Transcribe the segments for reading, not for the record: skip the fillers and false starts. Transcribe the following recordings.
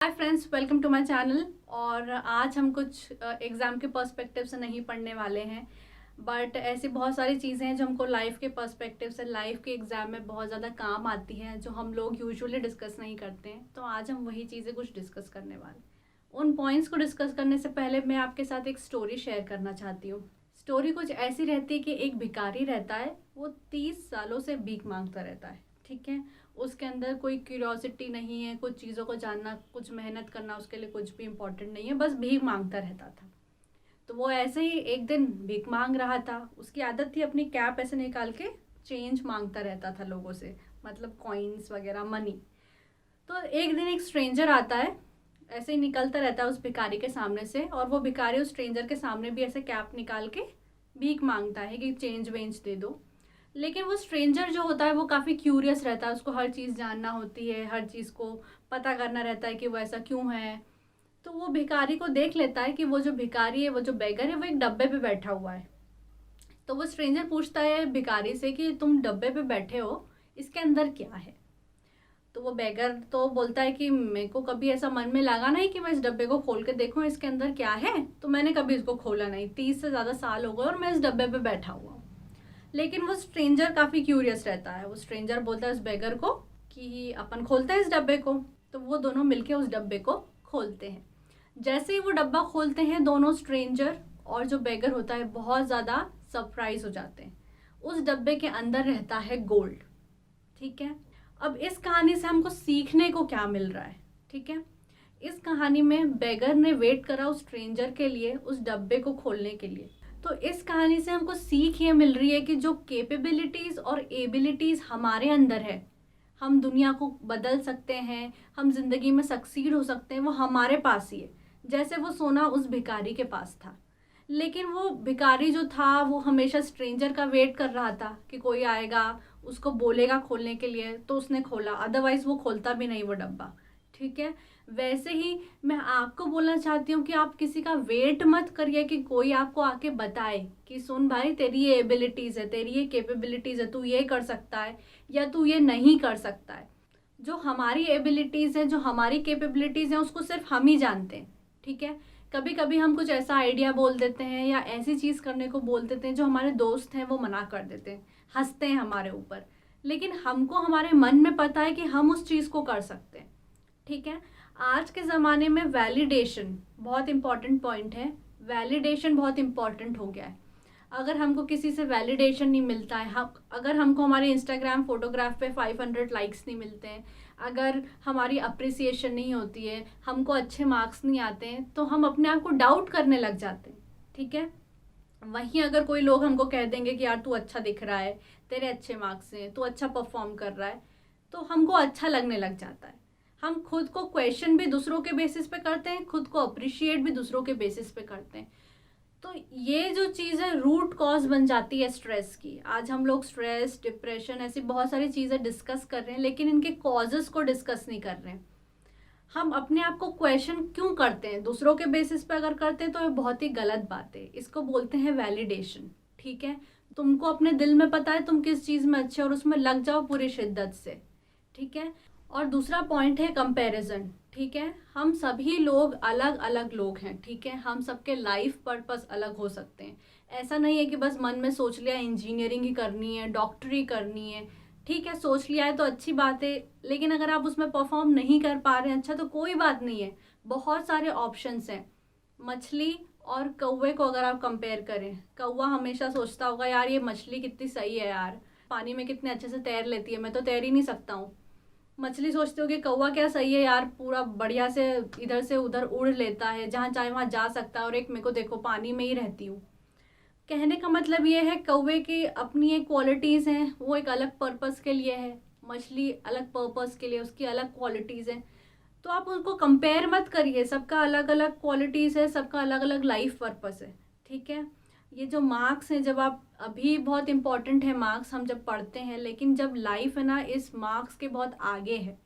Hi friends, welcome to my channel. और आज हम कुछ एग्ज़ाम के पर्सपेक्टिव से नहीं पढ़ने वाले हैं, बट ऐसी बहुत सारी चीज़ें हैं जो हमको लाइफ के पर्सपेक्टिव से लाइफ के एग्ज़ाम में बहुत ज़्यादा काम आती हैं, जो हम लोग यूजुअली डिस्कस नहीं करते हैं। तो आज हम वही चीज़ें कुछ डिस्कस करने वाले। उन पॉइंट्स को डिस्कस करने से पहले मैं आपके साथ एक स्टोरी शेयर करना चाहती हूँ। स्टोरी कुछ ऐसी रहती है कि एक भिखारी रहता है, वो 30 सालों से भीख मांगता रहता है। ठीक है, उसके अंदर कोई क्यूरियोसिटी नहीं है, कुछ चीज़ों को जानना, कुछ मेहनत करना उसके लिए कुछ भी इम्पोर्टेंट नहीं है, बस भीख मांगता रहता था। तो वो ऐसे ही एक दिन भीख मांग रहा था। उसकी आदत थी अपनी कैप ऐसे निकाल के चेंज मांगता रहता था लोगों से, मतलब कॉइन्स वगैरह, मनी। तो एक दिन एक स्ट्रेंजर आता है, ऐसे ही निकलता रहता है उस भिखारी के सामने से, और वो भिखारी उस स्ट्रेंजर के सामने भी ऐसे कैप निकाल के भीख मांगता है कि चेंज वेंज दे दो। लेकिन वो स्ट्रेंजर जो होता है वो काफ़ी क्यूरियस रहता है, उसको हर चीज़ जानना होती है, हर चीज़ को पता करना रहता है कि वो ऐसा क्यों है। तो वो भिखारी को देख लेता है कि वो जो भिखारी है, वो जो बेगर है, वो एक डब्बे पे बैठा हुआ है। तो वो स्ट्रेंजर पूछता है भिखारी से कि तुम डब्बे पे बैठे हो, इसके अंदर क्या है। तो वो बेगर तो बोलता है कि मेरे को कभी ऐसा मन में लगा नहीं कि मैं इस डब्बे को खोल के देखूं इसके अंदर क्या है, तो मैंने कभी इसको खोला नहीं। 30 से ज़्यादा साल हो गए और मैं इस डब्बे पे बैठा हुआ हूँ। लेकिन वो स्ट्रेंजर काफ़ी क्यूरियस रहता है। वो स्ट्रेंजर बोलता है उस बेगर को कि अपन खोलते हैं इस डब्बे को। तो वो दोनों मिलके उस डब्बे को खोलते हैं। जैसे ही वो डब्बा खोलते हैं, दोनों स्ट्रेंजर और जो बेगर होता है बहुत ज़्यादा सरप्राइज हो जाते हैं। उस डब्बे के अंदर रहता है गोल्ड। ठीक है, अब इस कहानी से हमको सीखने को क्या मिल रहा है। ठीक है, इस कहानी में बेगर ने वेट करा उस स्ट्रेंजर के लिए, उस डब्बे को खोलने के लिए। तो इस कहानी से हमको सीख ये मिल रही है कि जो कैपेबिलिटीज़ और एबिलिटीज़ हमारे अंदर है, हम दुनिया को बदल सकते हैं, हम जिंदगी में सक्सीड हो सकते हैं, वो हमारे पास ही है। जैसे वो सोना उस भिखारी के पास था, लेकिन वो भिखारी जो था वो हमेशा स्ट्रेंजर का वेट कर रहा था कि कोई आएगा, उसको बोलेगा खोलने के लिए, तो उसने खोला, अदरवाइज वो खोलता भी नहीं वो डब्बा। ठीक है, वैसे ही मैं आपको बोलना चाहती हूँ कि आप किसी का वेट मत करिए कि कोई आपको आके बताए कि सुन भाई, तेरी ये एबिलिटीज़ है, तेरी ये कैपेबिलिटीज़ है, तू ये कर सकता है या तू ये नहीं कर सकता है। जो हमारी एबिलिटीज़ हैं, जो हमारी कैपेबिलिटीज़ हैं, उसको सिर्फ हम ही जानते हैं। ठीक है, कभी कभी हम कुछ ऐसा आइडिया बोल देते हैं या ऐसी चीज़ करने को बोल देते हैं जो हमारे दोस्त हैं वो मना कर देते हैं, हंसते हैं हमारे ऊपर। लेकिन हमको हमारे मन में पता है कि हम उस चीज़ को कर सकते हैं। ठीक है, आज के ज़माने में वैलिडेशन बहुत इंपॉर्टेंट पॉइंट है। वैलिडेशन बहुत इंपॉर्टेंट हो गया है। अगर हमको किसी से वैलिडेशन नहीं मिलता है, हम अगर हमको हमारे इंस्टाग्राम फोटोग्राफ पे 500 लाइक्स नहीं मिलते हैं, अगर हमारी अप्रिसिएशन नहीं होती है, हमको अच्छे मार्क्स नहीं आते हैं, तो हम अपने आप को डाउट करने लग जाते हैं। ठीक है, वहीं अगर कोई लोग हमको कह देंगे कि यार तू अच्छा दिख रहा है, तेरे अच्छे मार्क्स हैं, तू अच्छा परफॉर्म कर रहा है, तो हमको अच्छा लगने लग जाता है। हम खुद को क्वेश्चन भी दूसरों के बेसिस पे करते हैं, खुद को अप्रिशिएट भी दूसरों के बेसिस पे करते हैं। तो ये जो चीज़ है रूट कॉज बन जाती है स्ट्रेस की। आज हम लोग स्ट्रेस, डिप्रेशन, ऐसी बहुत सारी चीज़ें डिस्कस कर रहे हैं, लेकिन इनके कॉजेस को डिस्कस नहीं कर रहे हैं। हम अपने आप को क्वेश्चन क्यों करते हैं, दूसरों के बेसिस पे अगर करते हैं तो ये बहुत ही गलत बात है। इसको बोलते हैं वैलिडेशन। ठीक है, तुमको अपने दिल में पता है तुम किस चीज़ में अच्छे, और उसमें लग जाओ पूरी शिद्दत से। ठीक है, और दूसरा पॉइंट है कंपैरिजन। ठीक है, हम सभी लोग अलग अलग लोग हैं। ठीक है, हम सबके लाइफ पर्पस अलग हो सकते हैं। ऐसा नहीं है कि बस मन में सोच लिया इंजीनियरिंग ही करनी है, डॉक्टरी करनी है। ठीक है, सोच लिया है तो अच्छी बात है, लेकिन अगर आप उसमें परफॉर्म नहीं कर पा रहे हैं, अच्छा, तो कोई बात नहीं है, बहुत सारे ऑप्शंस हैं। मछली और कौवे को अगर आप कंपेयर करें, कौवा हमेशा सोचता होगा यार ये मछली कितनी सही है यार, पानी में कितने अच्छे से तैर लेती है, मैं तो तैर ही नहीं सकता हूँ। मछली सोचती होगी कौवा क्या सही है यार, पूरा बढ़िया से इधर से उधर उड़ लेता है, जहाँ चाहे वहाँ जा सकता है, और एक मेरे को देखो पानी में ही रहती हूँ। कहने का मतलब ये है कौवे की अपनी एक क्वालिटीज़ हैं, वो एक अलग पर्पस के लिए है, मछली अलग पर्पस के लिए, उसकी अलग क्वालिटीज़ हैं। तो आप उनको कंपेयर मत करिए, सबका अलग अलग क्वालिटीज़ है, सबका अलग अलग लाइफ पर्पस है। ठीक है, ये जो मार्क्स हैं, जब आप अभी बहुत इंपॉर्टेंट है मार्क्स, हम जब पढ़ते हैं, लेकिन जब लाइफ है ना, इस मार्क्स के बहुत आगे है।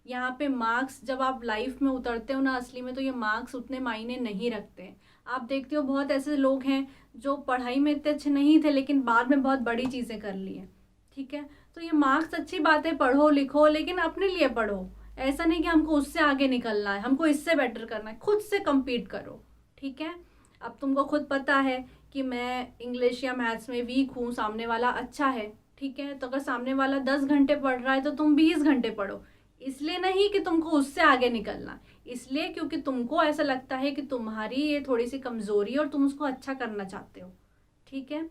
यहाँ पे मार्क्स जब आप लाइफ में उतरते हो ना असली में, तो ये मार्क्स उतने मायने नहीं रखते हैं। आप देखते हो बहुत ऐसे लोग हैं जो पढ़ाई में इतने अच्छे नहीं थे, लेकिन बाद में बहुत बड़ी चीज़ें कर ली हैं। ठीक है, तो ये मार्क्स अच्छी बात है, पढ़ो लिखो, लेकिन अपने लिए पढ़ो। ऐसा नहीं कि हमको उससे आगे निकलना है, हमको इससे बेटर करना है, खुद से कम्पीट करो, ठीक है। अब तुमको खुद पता है कि मैं इंग्लिश या मैथ्स में वीक हूँ, सामने वाला अच्छा है, ठीक है, तो अगर सामने वाला 10 घंटे पढ़ रहा है तो तुम 20 घंटे पढ़ो। इसलिए नहीं कि तुमको उससे आगे निकलना, इसलिए क्योंकि तुमको ऐसा लगता है कि तुम्हारी ये थोड़ी सी कमज़ोरी है और तुम उसको अच्छा करना चाहते हो, ठीक है।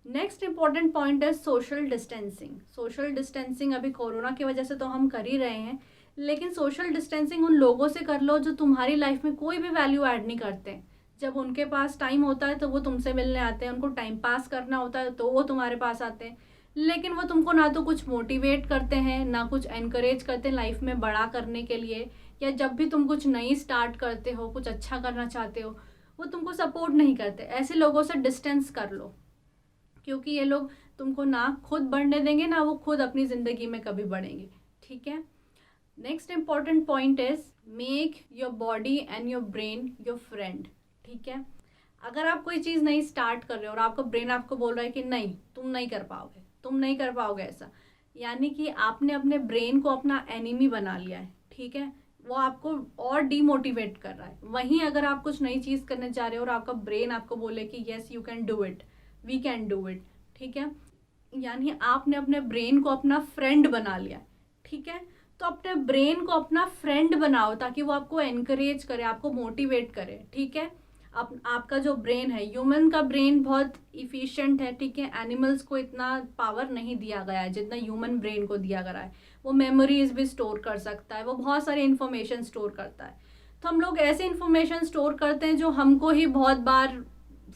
नेक्स्ट इंपॉर्टेंट पॉइंट है सोशल डिस्टेंसिंग। सोशल डिस्टेंसिंग अभी कोरोना की वजह से तो हम कर ही रहे हैं, लेकिन सोशल डिस्टेंसिंग उन लोगों से कर लो जो तुम्हारी लाइफ में कोई भी वैल्यू ऐड नहीं करते। जब उनके पास टाइम होता है तो वो तुमसे मिलने आते हैं, उनको टाइम पास करना होता है तो वो तुम्हारे पास आते हैं, लेकिन वो तुमको ना तो कुछ मोटिवेट करते हैं, ना कुछ एनकरेज करते हैं लाइफ में बड़ा करने के लिए, या जब भी तुम कुछ नई स्टार्ट करते हो, कुछ अच्छा करना चाहते हो, वो तुमको सपोर्ट नहीं करते। ऐसे लोगों से डिस्टेंस कर लो, क्योंकि ये लोग तुमको ना खुद बढ़ने देंगे, ना वो खुद अपनी ज़िंदगी में कभी बढ़ेंगे, ठीक है। Next important point is make your body and your brain your friend, ठीक है। अगर आप कोई चीज़ नहीं स्टार्ट कर रहे हो और आपका ब्रेन आपको बोल रहा है कि नहीं तुम नहीं कर पाओगे, तुम नहीं कर पाओगे ऐसा, यानी कि आपने अपने ब्रेन को अपना एनिमी बना लिया है, ठीक है। वो आपको और डीमोटिवेट कर रहा है। वहीं अगर आप कुछ नई चीज़ करने जा रहे हो और आपका ब्रेन आपको बोले कि yes you can do it, we can do it, ठीक है, यानी आपने अपने ब्रेन को अपना फ्रेंड बना लिया, ठीक है। तो अपने ब्रेन को अपना फ्रेंड बनाओ ताकि वो आपको एनकरेज करे, आपको मोटिवेट करे, ठीक है। आपका जो ब्रेन है, ह्यूमन का ब्रेन बहुत इफिशिएंट है, ठीक है। एनिमल्स को इतना पावर नहीं दिया गया है जितना ह्यूमन ब्रेन को दिया गया है। वो मेमोरीज भी स्टोर कर सकता है, वो बहुत सारी इन्फॉर्मेशन स्टोर करता है। तो हम लोग ऐसे इन्फॉर्मेशन स्टोर करते हैं जो हमको ही बहुत बार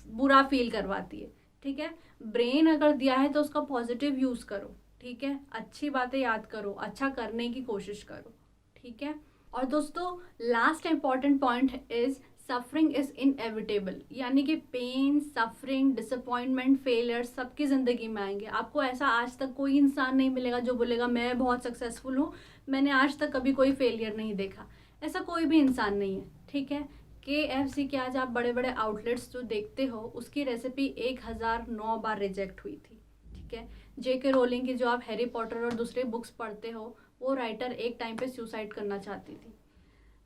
बुरा फील करवाती है, ठीक है। ब्रेन अगर दिया है तो उसका पॉजिटिव यूज़ करो, ठीक है। अच्छी बातें याद करो, अच्छा करने की कोशिश करो, ठीक है। और दोस्तों last important point is suffering is inevitable, यानी कि पेन, सफरिंग, डिसअपॉइंटमेंट, फेलियर सबकी ज़िंदगी में आएंगे। आपको ऐसा आज तक कोई इंसान नहीं मिलेगा जो बोलेगा मैं बहुत सक्सेसफुल हूँ, मैंने आज तक कभी कोई फेलियर नहीं देखा। ऐसा कोई भी इंसान नहीं है, ठीक है। KFC के आज आप बड़े बड़े आउटलेट्स जो देखते हो उसकी रेसिपी 1009 बार रिजेक्ट हुई थी, ठीक है। JK रोलिंग की जो आप हैरी पॉटर और दूसरे बुक्स पढ़ते हो, वो राइटर एक टाइम पे सुसाइड करना चाहती थी।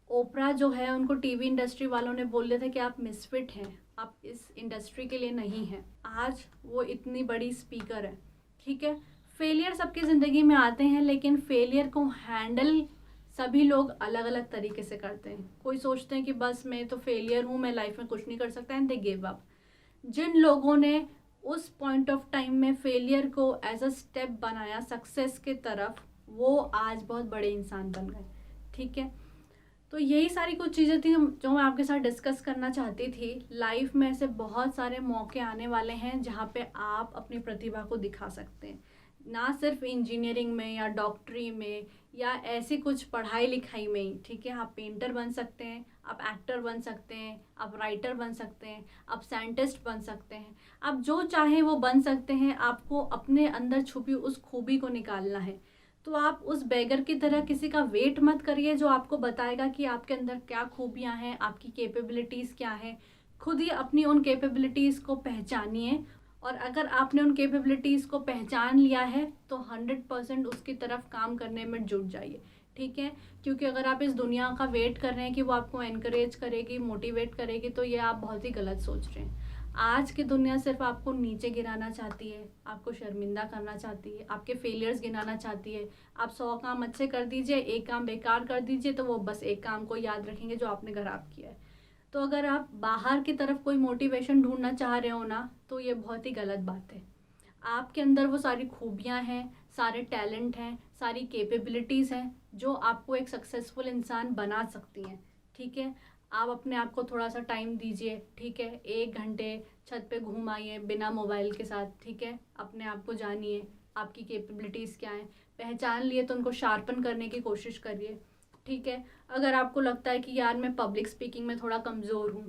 ओपरा जो है उनको टीवी इंडस्ट्री वालों ने बोल दिया था कि आप मिसफिट हैं, आप इस इंडस्ट्री के लिए नहीं हैं। आज वो इतनी बड़ी स्पीकर है, ठीक है। फेलियर सबकी ज़िंदगी में आते हैं, लेकिन फेलियर को हैंडल सभी लोग अलग अलग तरीके से करते हैं। कोई सोचते हैं कि बस मैं तो फेलियर हूँ, मैं लाइफ में कुछ नहीं कर सकता, एंड दे गिव अप। जिन लोगों ने उस पॉइंट ऑफ टाइम में फेलियर को एज अ स्टेप बनाया सक्सेस के तरफ, वो आज बहुत बड़े इंसान बन गए, ठीक है। तो यही सारी कुछ चीज़ें थी जो मैं आपके साथ डिस्कस करना चाहती थी। लाइफ में ऐसे बहुत सारे मौके आने वाले हैं जहाँ पे आप अपनी प्रतिभा को दिखा सकते हैं, ना सिर्फ इंजीनियरिंग में या डॉक्टरी में या ऐसी कुछ पढ़ाई लिखाई में ही, ठीक है। आप पेंटर बन सकते हैं, आप एक्टर बन सकते हैं, आप राइटर बन सकते हैं, आप साइंटिस्ट बन सकते हैं, आप जो चाहें वो बन सकते हैं। आपको अपने अंदर छुपी उस खूबी को निकालना है। तो आप उस बेगर की तरह किसी का वेट मत करिए जो आपको बताएगा कि आपके अंदर क्या खूबियाँ हैं, आपकी कैपेबिलिटीज़ क्या हैं। खुद ही अपनी उन कैपेबिलिटीज़ को पहचानिए, और अगर आपने उन कैपेबिलिटीज़ को पहचान लिया है तो 100% उसकी तरफ काम करने में जुट जाइए, ठीक है। क्योंकि अगर आप इस दुनिया का वेट कर रहे हैं कि वो आपको एनकरेज करेगी, मोटिवेट करेगी, तो ये आप बहुत ही गलत सोच रहे हैं। आज की दुनिया सिर्फ आपको नीचे गिराना चाहती है, आपको शर्मिंदा करना चाहती है, आपके फेलियर्स गिनाना चाहती है। आप 100 काम अच्छे कर दीजिए, एक काम बेकार कर दीजिए, तो वो बस एक काम को याद रखेंगे जो आपने खराब किया है। तो अगर आप बाहर की तरफ कोई मोटिवेशन ढूंढना चाह रहे हो ना, तो ये बहुत ही गलत बात है। आपके अंदर वो सारी खूबियाँ हैं, सारे टैलेंट हैं, सारी कैपेबिलिटीज़ हैं जो आपको एक सक्सेसफुल इंसान बना सकती हैं, ठीक है। आप अपने आप को थोड़ा सा टाइम दीजिए, ठीक है। 1 घंटे छत पे घूम आइए बिना मोबाइल के साथ, ठीक है। अपने आप को जानिए, आपकी कैपेबिलिटीज़ क्या हैं, पहचान लिए तो उनको शार्पन करने की कोशिश करिए, ठीक है। अगर आपको लगता है कि यार मैं पब्लिक स्पीकिंग में थोड़ा कमज़ोर हूँ,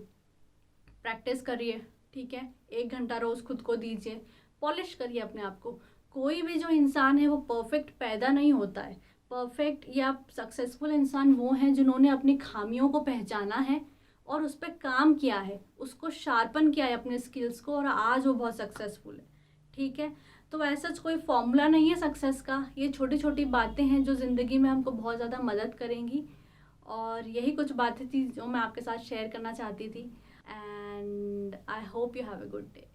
प्रैक्टिस करिए, ठीक है। 1 घंटा रोज़ खुद को दीजिए, पॉलिश करिए अपने आप को। कोई भी जो इंसान है वो परफेक्ट पैदा नहीं होता है। परफेक्ट या सक्सेसफुल इंसान वो हैं जिन्होंने अपनी खामियों को पहचाना है और उस पर काम किया है, उसको शार्पन किया है अपने स्किल्स को, और आज वो बहुत सक्सेसफुल है, ठीक है। तो ऐसा कोई फॉर्मूला नहीं है सक्सेस का, ये छोटी छोटी बातें हैं जो ज़िंदगी में हमको बहुत ज़्यादा मदद करेंगी। और यही कुछ बातें थी जो मैं आपके साथ शेयर करना चाहती थी। And I hope you have a good day.